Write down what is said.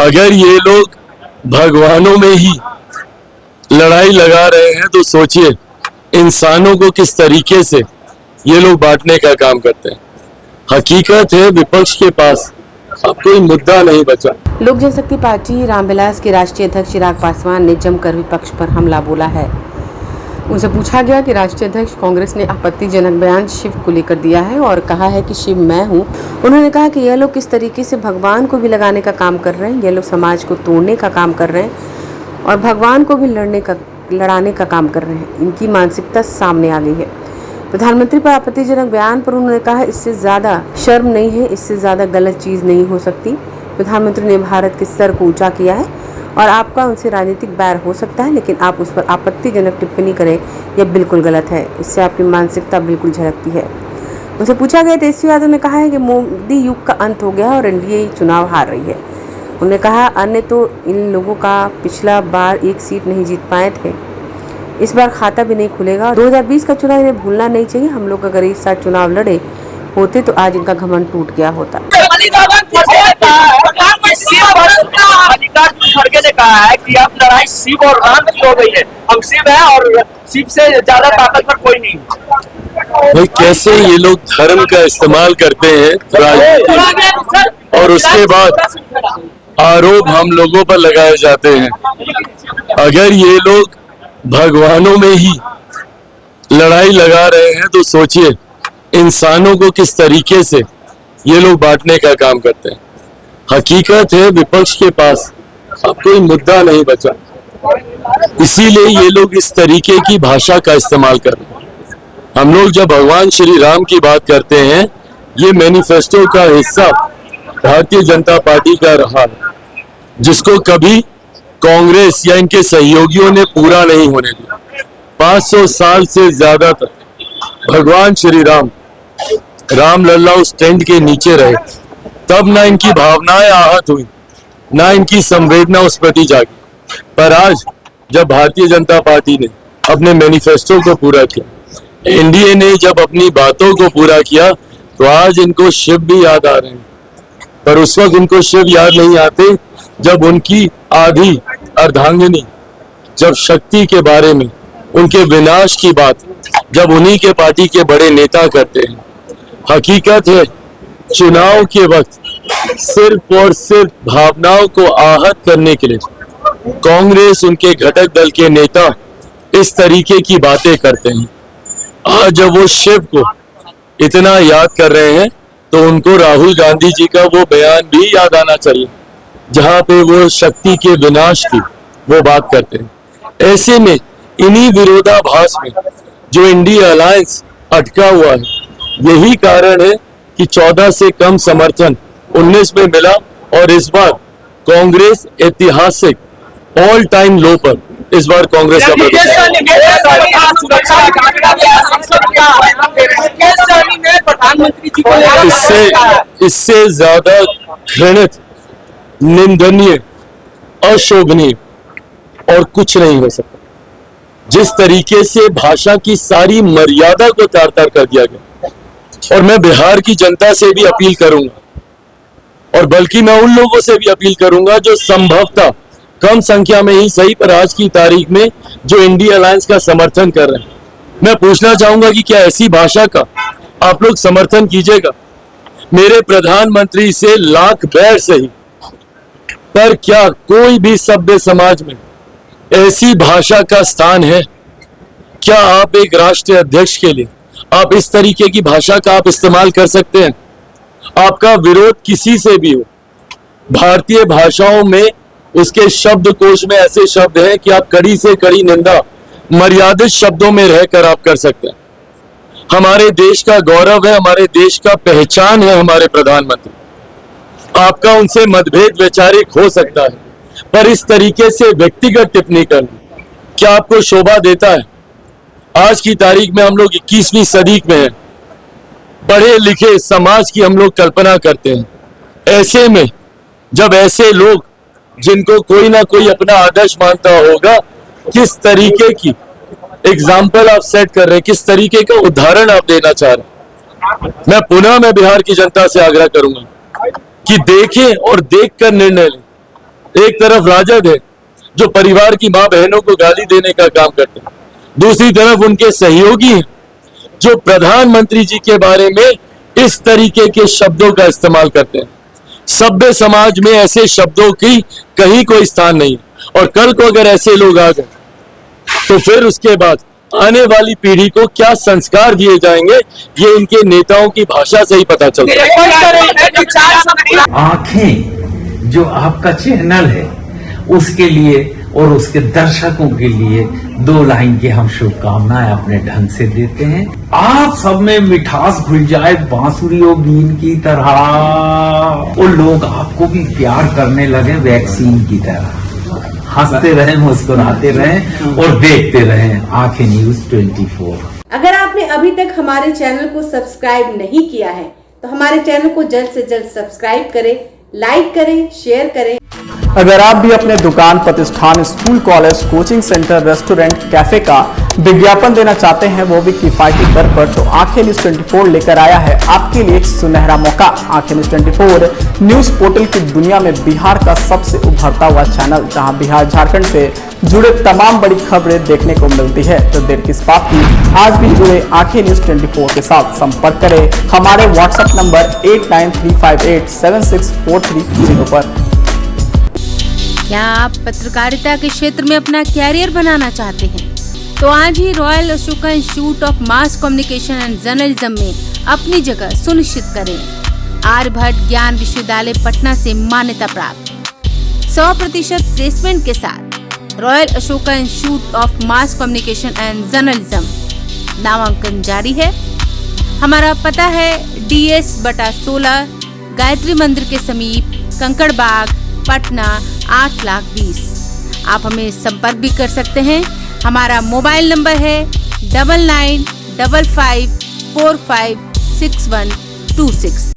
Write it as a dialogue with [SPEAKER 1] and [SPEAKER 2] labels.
[SPEAKER 1] अगर ये लोग भगवानों में ही लड़ाई लगा रहे हैं तो सोचिए इंसानों को किस तरीके से ये लोग बांटने का काम करते हैं। हकीकत है विपक्ष के पास अब कोई मुद्दा नहीं बचा।
[SPEAKER 2] लोक जनशक्ति पार्टी रामविलास के राष्ट्रीय अध्यक्ष चिराग पासवान ने जमकर विपक्ष पर हमला बोला है। उनसे पूछा गया कि राष्ट्रीय अध्यक्ष कांग्रेस ने आपत्तिजनक बयान शिव को लेकर दिया है और कहा है कि शिव मैं हूं। उन्होंने कहा कि यह लोग किस तरीके से भगवान को भी लगाने का काम कर रहे हैं। यह लोग समाज को तोड़ने का काम कर रहे हैं और भगवान को भी लड़ाने का काम कर रहे हैं। इनकी मानसिकता सामने आ गई है। प्रधानमंत्री पर आपत्तिजनक बयान पर उन्होंने कहा इससे ज़्यादा शर्म नहीं है, इससे ज़्यादा गलत चीज़ नहीं हो सकती। प्रधानमंत्री ने भारत के सर को ऊंचा किया है और आपका उनसे राजनीतिक बैर हो सकता है, लेकिन आप उस पर आपत्तिजनक टिप्पणी करें यह बिल्कुल गलत है। इससे आपकी मानसिकता बिल्कुल झलकती है। उनसे पूछा गया तेजस्वी यादव ने कहा है कि मोदी युग का अंत हो गया और एनडीए चुनाव हार रही है। उन्होंने कहा अन्य तो इन लोगों का पिछला बार एक सीट नहीं जीत पाए थे, इस बार खाता भी नहीं खुलेगा। 2020 का चुनाव इन्हें भूलना नहीं चाहिए। हम लोग अगर एक साथ चुनाव लड़े होते तो आज इनका घमंड टूट गया होता।
[SPEAKER 3] ने कहा है कि अब लड़ाई शिव और राम की हो गई है। हम शिव है और शिव से ज्यादा ताकतवर कोई नहीं।
[SPEAKER 1] भाई कैसे ये लोग धर्म का इस्तेमाल करते हैं राजनीति और उसके बाद आरोप हम लोगों पर लगाए जाते हैं। अगर ये लोग भगवानों में ही लड़ाई लगा रहे हैं तो सोचिए इंसानों को किस तरीके से ये लोग बांटने का काम करते हैं। हकीकत है विपक्ष के पास अब कोई मुद्दा नहीं बचा, इसीलिए ये लोग इस तरीके की भाषा का इस्तेमाल कर रहे हैं। हम लोग जब भगवान श्री राम की बात करते हैं, ये मैनिफेस्टो का हिस्सा भारतीय जनता पार्टी का रहा है, जिसको कभी कांग्रेस या इनके सहयोगियों ने पूरा नहीं होने दिया। 500 साल से ज्यादा तक भगवान श्री राम लल्ला उस टेंट के नीचे रहे, तब ना इनकी भावनाएं आहत हुई, ना इनकी संवेदना उस प्रति जागी। पर आज जब भारतीय जनता पार्टी ने अपने मैनिफेस्टो को पूरा किया, एनडीए ने जब अपनी बातों को पूरा किया, तो आज इनको शिव भी याद आ रहे हैं। पर उस वक्त इनको शिव याद नहीं आते जब उनकी आधी अर्धांगिनी, जब शक्ति के बारे में, उनके विनाश की बात जब उन्हीं के पार्टी के बड़े नेता करते हैं। हकीकत है चुनाव के वक्त सिर्फ और सिर्फ भावनाओं को आहत करने के लिए कांग्रेस, उनके घटक दल के नेता इस तरीके की बातें करते हैं। आज जब वो शिव को इतना याद कर रहे हैं तो उनको राहुल गांधी जी का वो बयान भी याद आना चाहिए, जहां पे वो शक्ति के विनाश की वो बात करते हैं। ऐसे में इन्हीं विरोधाभास में जो इंडिया अलायंस अटका हुआ है, यही कारण है कि 14 से कम समर्थन 19 में मिला और इस बार कांग्रेस ऐतिहासिक ऑल टाइम लो पर इस बार कांग्रेस का इससे ज्यादा घृणित, निंदनीय, अशोभनीय और कुछ नहीं हो सकता। जिस तरीके से भाषा की सारी मर्यादा को तार तार कर दिया गया, और मैं बिहार की जनता से भी अपील करूंगा, और बल्कि मैं उन लोगों से भी अपील करूंगा जो संभवतः कम संख्या में ही सही पर आज की तारीख में जो इंडिया अलायंस का समर्थन कर रहे हैं, मैं पूछना चाहूंगा कि क्या ऐसी भाषा का आप लोग समर्थन कीजिएगा? मेरे प्रधानमंत्री से लाख बैर सही, पर क्या कोई भी सभ्य समाज में ऐसी भाषा का स्थान है? क्या आप एक राष्ट्रीय अध्यक्ष के लिए आप इस तरीके की भाषा का आप इस्तेमाल कर सकते हैं? आपका विरोध किसी से भी हो, भारतीय भाषाओं में उसके शब्दकोश में ऐसे शब्द हैं कि आप कड़ी से कड़ी निंदा मर्यादित शब्दों में रहकर आप कर सकते हैं। हमारे देश का गौरव है, हमारे देश का पहचान है हमारे प्रधानमंत्री। आपका उनसे मतभेद वैचारिक हो सकता है, पर इस तरीके से व्यक्तिगत टिप्पणी करना क्या आपको शोभा देता है? आज की तारीख में हम लोग 21वीं सदी में हैं, पढ़े लिखे समाज की हम लोग कल्पना करते हैं। ऐसे में जब ऐसे लोग जिनको कोई ना कोई अपना आदर्श मानता होगा, किस तरीके की एग्जाम्पल आप सेट कर रहे हैं, किस तरीके का उदाहरण आप देना चाह रहे हैं, मैं बिहार की जनता से आग्रह करूंगा कि देखें और देखकर निर्णय लें। एक तरफ राजद है जो परिवार की मां बहनों को गाली देने का काम करते हैं, दूसरी तरफ उनके सहयोगी हैं जो प्रधानमंत्री जी के बारे में इस तरीके के शब्दों का इस्तेमाल करते हैं। सभ्य समाज में ऐसे शब्दों की कहीं कोई स्थान नहीं, और कल को अगर ऐसे लोग आ गए तो फिर उसके बाद आने वाली पीढ़ी को क्या संस्कार दिए जाएंगे, ये इनके नेताओं की भाषा से ही पता चलता है।
[SPEAKER 4] आंखें जो आपका चैनल है उसके लिए और उसके दर्शकों के लिए 2 लाइन की हम शुभकामनाएं अपने ढंग से देते हैं। आप सब में मिठास घुल जाए बांसुरियों बीन की तरह, और लोग आपको भी प्यार करने लगे वैक्सीन की तरह। हंसते रहें, मुस्कुराते रहें और देखते रहें आंखें न्यूज 24।
[SPEAKER 2] अगर आपने अभी तक हमारे चैनल को सब्सक्राइब नहीं किया है तो हमारे चैनल को जल्द से जल्द सब्सक्राइब करें, लाइक करें, शेयर करें।
[SPEAKER 5] अगर आप भी अपने दुकान, प्रतिष्ठान, school, college, coaching centre, restaurant, cafe का विज्ञापन देना चाहते हैं, वो भी किफायती दर पर, तो आंखें न्यूज 24 लेकर आया है आपके लिए एक सुनहरा मौका। आंखें न्यूज 24 न्यूज पोर्टल की दुनिया में बिहार का सबसे उभरता हुआ चैनल, जहां बिहार झारखंड से जुड़े तमाम बड़ी खबरें देखने को मिलती है। तो देर किस बात की, आज भी जुड़े आंखें न्यूज 24 के साथ संपर्क करें हमारे व्हाट्सएप नंबर 8935876430 पर।
[SPEAKER 6] क्या आप पत्रकारिता के क्षेत्र में अपना कैरियर बनाना चाहते हैं? तो आज ही Royal Ashoka Institute of Mass Communication and Journalism में अपनी जगह सुनिश्चित करें। आर्यभट्ट ज्ञान विश्वविद्यालय पटना से मान्यता प्राप्त 100% प्लेसमेंट के साथ royal Ashoka Institute of Mass Communication and journalism नामांकन जारी है। हमारा पता है DS/16 गायत्री मंदिर के समीप, कंकड़ बाग, पटना 8,20,000। आप हमें संपर्क भी कर सकते हैं। हमारा मोबाइल नंबर है 9955456126।